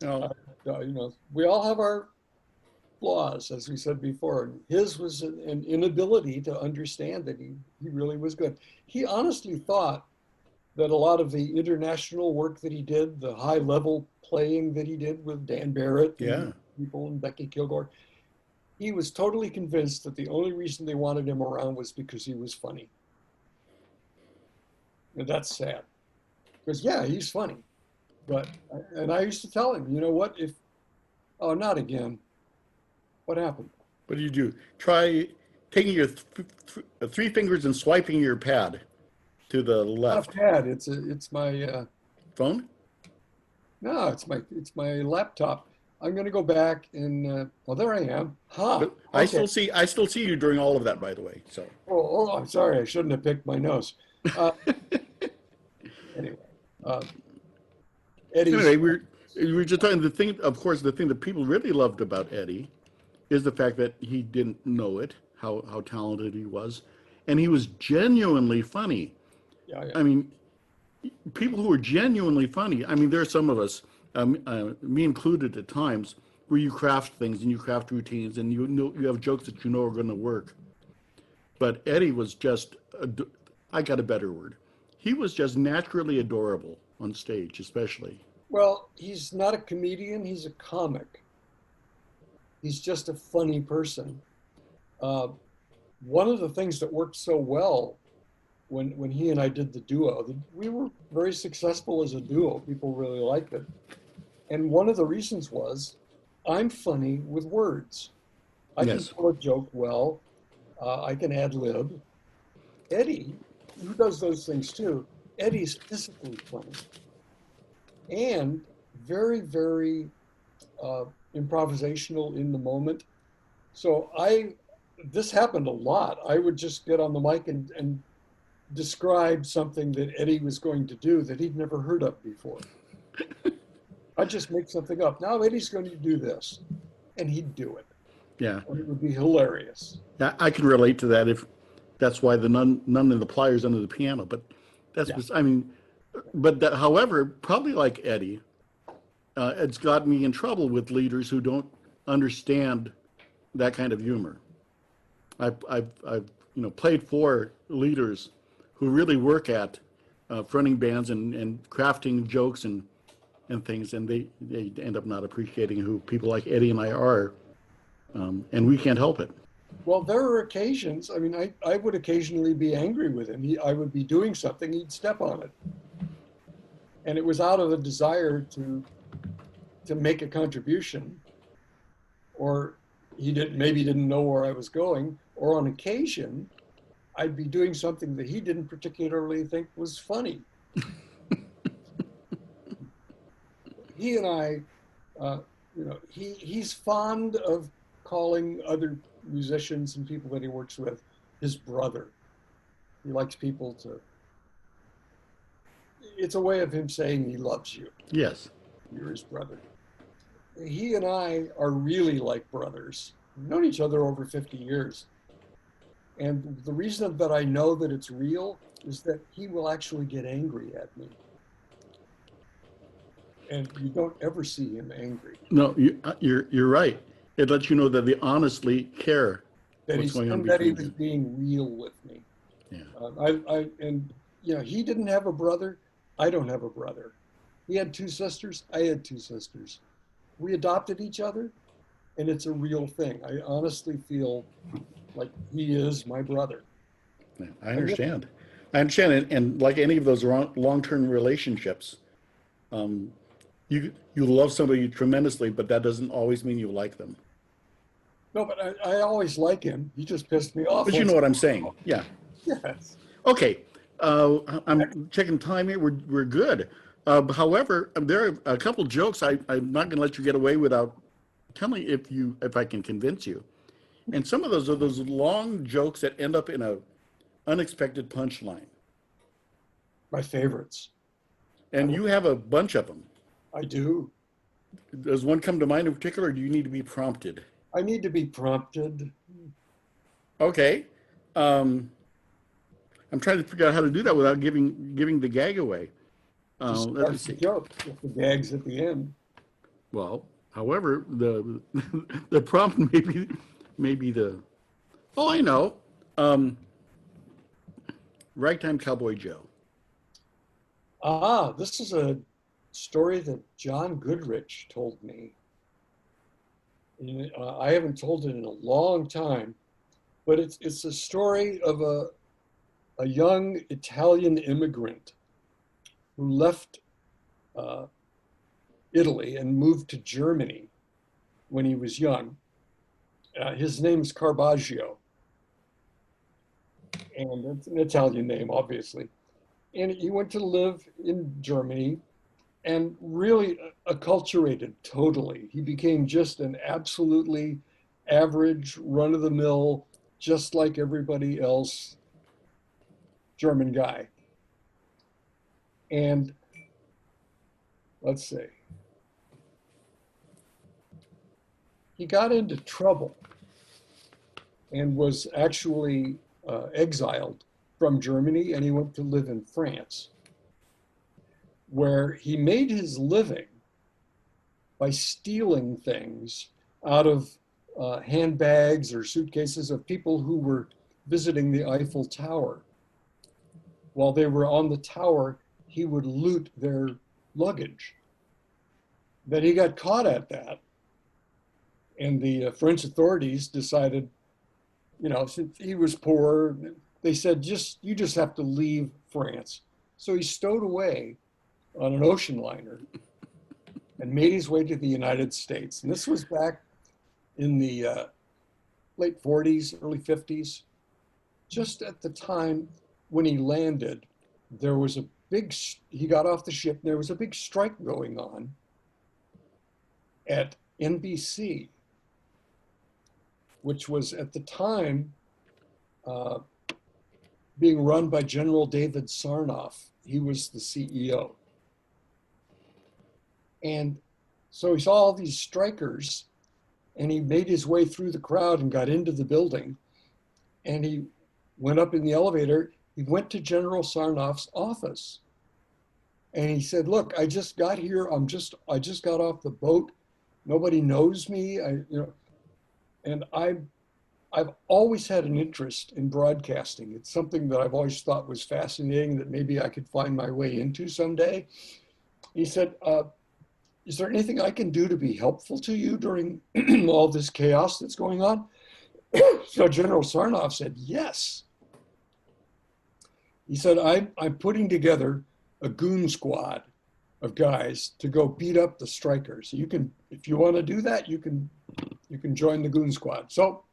No. We all have our flaws, as we said before. His was an inability to understand that he really was good. He honestly thought that a lot of the international work that he did, the high level playing that he did with Dan Barrett and people and Becky Kilgore, he was totally convinced that the only reason they wanted him around was because he was funny. And that's sad. Because yeah, he's funny. And I used to tell him, you know what, oh, not again. What happened? What do you do? Try taking your three fingers and swiping your pad to the left. Not a pad. It's my phone. No, it's my laptop. I'm going to go back and well, there I am. But I still see you during all of that, by the way. So. Oh, I'm sorry. I shouldn't have picked my nose. Anyway, Eddie's. Anyway, we were just talking. The thing that people really loved about Eddie is the fact that he didn't know it, how talented he was, and he was genuinely funny. Yeah. I mean, people who are genuinely funny. I mean, there are some of us, me included at times, where you craft things and you craft routines and you have jokes that you know are going to work. But Eddie was just, I got a better word. He was just naturally adorable on stage, especially. Well, he's not a comedian. He's a comic. He's just a funny person. One of the things that worked so well when he and I did the duo, we were very successful as a duo. People really liked it. And one of the reasons was I'm funny with words. I can tell a joke well. I can ad lib. Eddie, who does those things too, Eddie's physically funny and very, very improvisational in the moment. So this happened a lot. I would just get on the mic and describe something that Eddie was going to do that he'd never heard of before. I'd just make something up. Now Eddie's going to do this, and he'd do it. Yeah. And it would be hilarious. Yeah, I can relate to that. If that's why the none of the pliers under the piano, but that's I mean, but that, however, probably like Eddie, it's got me in trouble with leaders who don't understand that kind of humor. I've played for leaders who really work at fronting bands and crafting jokes and things, and they end up not appreciating who people like Eddie and I are, and we can't help it. Well, there are occasions, I mean, I would occasionally be angry with him. I would be doing something, he'd step on it. And it was out of a desire to make a contribution, or he maybe didn't know where I was going, or on occasion, I'd be doing something that he didn't particularly think was funny. He and I, he's fond of calling other musicians and people that he works with his brother. He likes people to, it's a way of him saying he loves you. Yes. You're his brother. He and I are really like brothers. We've known each other over 50 years. And the reason that I know that it's real is that he will actually get angry at me. And you don't ever see him angry. No, you're right. It lets you know that they honestly care That what's going on that he between was them. being real with me. Yeah. He didn't have a brother. I don't have a brother. He had two sisters. I had two sisters. We adopted each other, and it's a real thing. I honestly feel like he is my brother. Yeah, I understand. And like any of those long-term relationships, you love somebody tremendously, but that doesn't always mean you like them. No, but I always like him. He just pissed me off. But you know what I'm saying? Yeah. Yes. Okay, I'm checking time here. We're good. However, there are a couple jokes I'm not going to let you get away without telling if I can convince you. And some of those are those long jokes that end up in a unexpected punchline. My favorites. I, And you have a bunch of them. I do. Does one come to mind in particular, or do you need to be prompted? I need to be prompted. Okay. Um, I'm trying to figure out how to do that without giving the gag away. Just Let me start the see. joke with the gags at the end. Well, however, the the prompt maybe the oh, I know. Um, Ragtime Cowboy Joe. Ah, this is a story that John Goodrich told me. I haven't told it in a long time, but it's a story of a young Italian immigrant who left uh, Italy and moved to Germany when he was young. His name's Carbaggio, and it's an Italian name, obviously. And he went to live in Germany and really acculturated totally. He became just an absolutely average, run of the mill, just like everybody else, German guy. And let's see, he got into trouble and was actually exiled from Germany, and he went to live in France, where he made his living by stealing things out of handbags or suitcases of people who were visiting the Eiffel Tower. While they were on the tower, he would loot their luggage. Then he got caught at that, and the French authorities decided, since he was poor, they said, you just have to leave France. So he stowed away on an ocean liner and made his way to the United States. And this was back in the late 40s, early 50s. Just at the time when he landed, there was he got off the ship, and there was a big strike going on at NBC, which was at the time being run by General David Sarnoff. He was the CEO. And so he saw all these strikers, and he made his way through the crowd and got into the building. And he went up in the elevator. He went to General Sarnoff's office. And he said, "Look, I just got here. I just got off the boat. Nobody knows me. I've always had an interest in broadcasting. It's something that I've always thought was fascinating that maybe I could find my way into someday." He said, "Is there anything I can do to be helpful to you during all this chaos that's going on?" So General Sarnoff said, "Yes." He said, I'm putting together a goon squad of guys to go beat up the strikers. If you want to do that, you can join the goon squad." So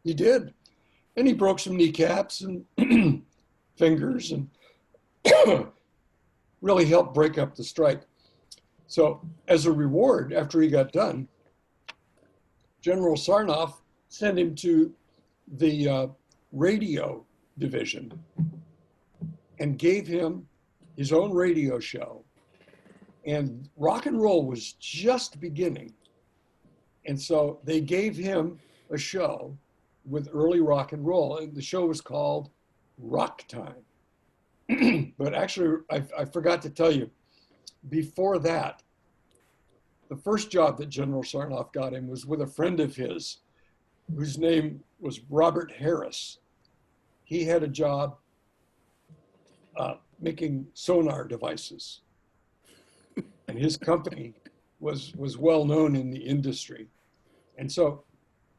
he did. And he broke some kneecaps and fingers and really helped break up the strike. So as a reward, after he got done, General Sarnoff sent him to the radio division and gave him his own radio show. And rock and roll was just beginning. And so they gave him a show with early rock and roll. And the show was called Rock Time. But actually, I forgot to tell you, before that, the first job that General Sarnoff got him was with a friend of his whose name was Robert Harris. He had a job making sonar devices. And his company was well known in the industry. And so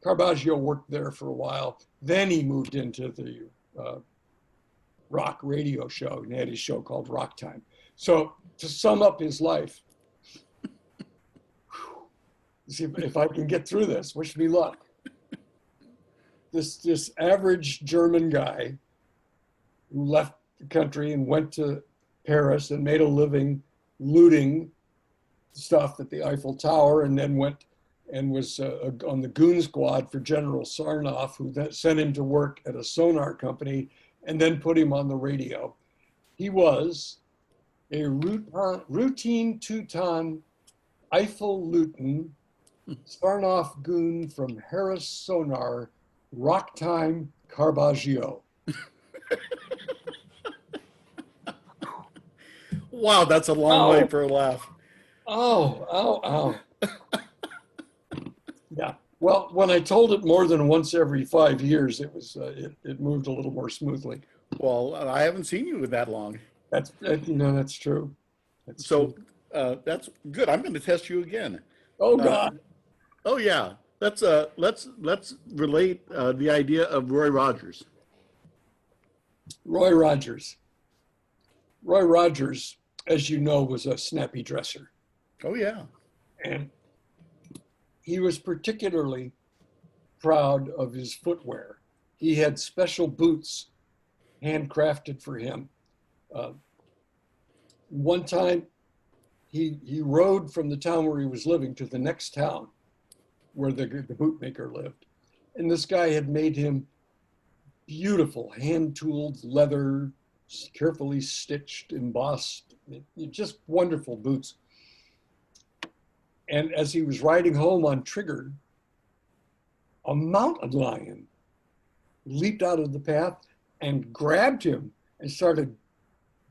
Carbaggio worked there for a while. Then he moved into the rock radio show, and he had his show called Rock Time. So to sum up his life, see if I can get through this, wish me luck. This average German guy who left the country and went to Paris and made a living looting stuff at the Eiffel Tower, and then went and was on the goon squad for General Sarnoff, who then sent him to work at a sonar company and then put him on the radio. He was a routine Teuton Eiffel Luton Sarnoff goon from Harris Sonar, Rock Time Carbaggio. Wow, that's a long way for a laugh. Oh. Yeah. Well, when I told it more than once every 5 years, it moved a little more smoothly. Well, I haven't seen you that long. That's true. So that's good. I'm going to test you again. Oh God. Oh yeah. Let's relate the idea of Roy Rogers. Roy Rogers. Roy Rogers, as you know, was a snappy dresser. Oh yeah. And he was particularly proud of his footwear. He had special boots handcrafted for him. One time, he rode from the town where he was living to the next town where the bootmaker lived. And this guy had made him beautiful, hand-tooled leather, carefully stitched, embossed, just wonderful boots. And as he was riding home on Trigger, a mountain lion leaped out of the path and grabbed him and started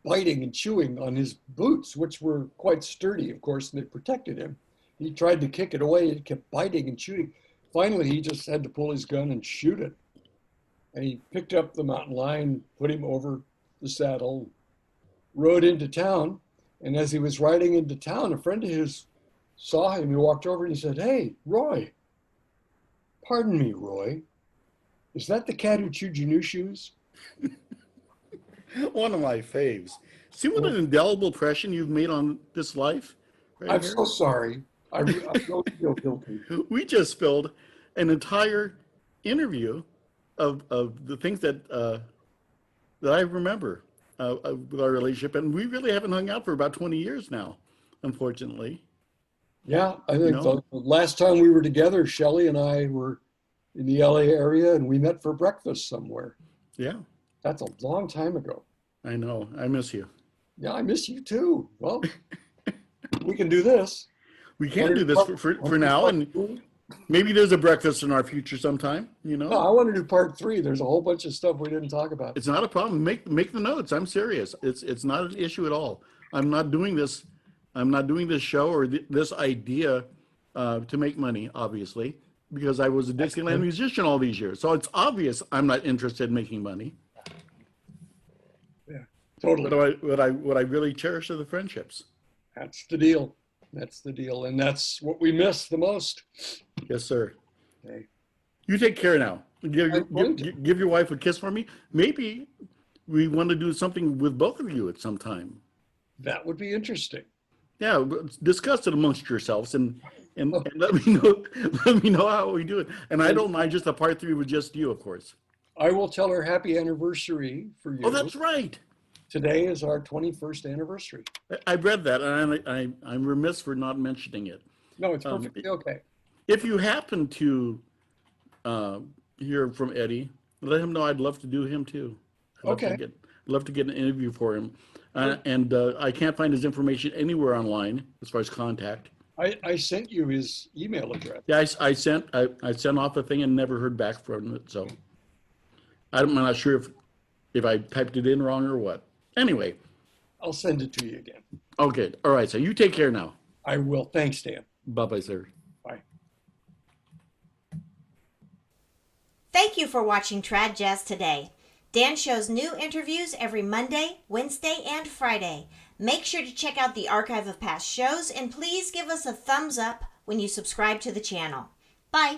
biting and chewing on his boots, which were quite sturdy, of course, and they protected him. He tried to kick it away. It kept biting and chewing. Finally, he just had to pull his gun and shoot it. And he picked up the mountain lion, put him over the saddle, rode into town. And as he was riding into town, a friend of his saw him. He walked over and he said, "Hey, Roy, pardon me, Roy. Is that the cat who chewed your new shoes?" One of my faves. See what an indelible impression you've made on this life? Right I'm here? so sorry. I don't feel guilty. We just filled an entire interview of the things that I remember with our relationship, and we really haven't hung out for about 20 years now, unfortunately. Yeah, I think the last time we were together, Shelley and I were in the LA area and we met for breakfast somewhere. Yeah, That's a long time ago. I know. I miss you. Yeah, I miss you too. Well, we can do this. We can do this for now, and maybe there's a breakfast in our future sometime. No, I want to do part 3. There's a whole bunch of stuff we didn't talk about. It's not a problem. Make the notes. I'm serious. It's not an issue at all. I'm not doing this show or this idea to make money, obviously, because I was a Dixieland musician all these years. So it's obvious I'm not interested in making money. Yeah, totally. What I really cherish are the friendships. That's the deal. That's the deal. And that's what we miss the most. Yes, sir. Okay. You take care now. Give your wife a kiss for me. Maybe we want to do something with both of you at some time. That would be interesting. Yeah, discuss it amongst yourselves and let me know how we do it. And I don't mind just a part 3 with just you, of course. I will tell her happy anniversary for you. Oh, that's right. Today is our 21st anniversary. I read that, and I'm remiss for not mentioning it. No, it's perfectly okay. If you happen to hear from Eddie, let him know I'd love to do him too. I'd love to get an interview for him. And I can't find his information anywhere online as far as contact. I sent you his email address. Yeah, I sent off a thing and never heard back from it. So I'm not sure if I typed it in wrong or what. Anyway. I'll send it to you again. Okay. All right. So you take care now. I will. Thanks, Dan. Bye-bye, sir. Bye. Thank you for watching Trad Jazz Today. Dan shows new interviews every Monday, Wednesday, and Friday. Make sure to check out the archive of past shows, and please give us a thumbs up when you subscribe to the channel. Bye.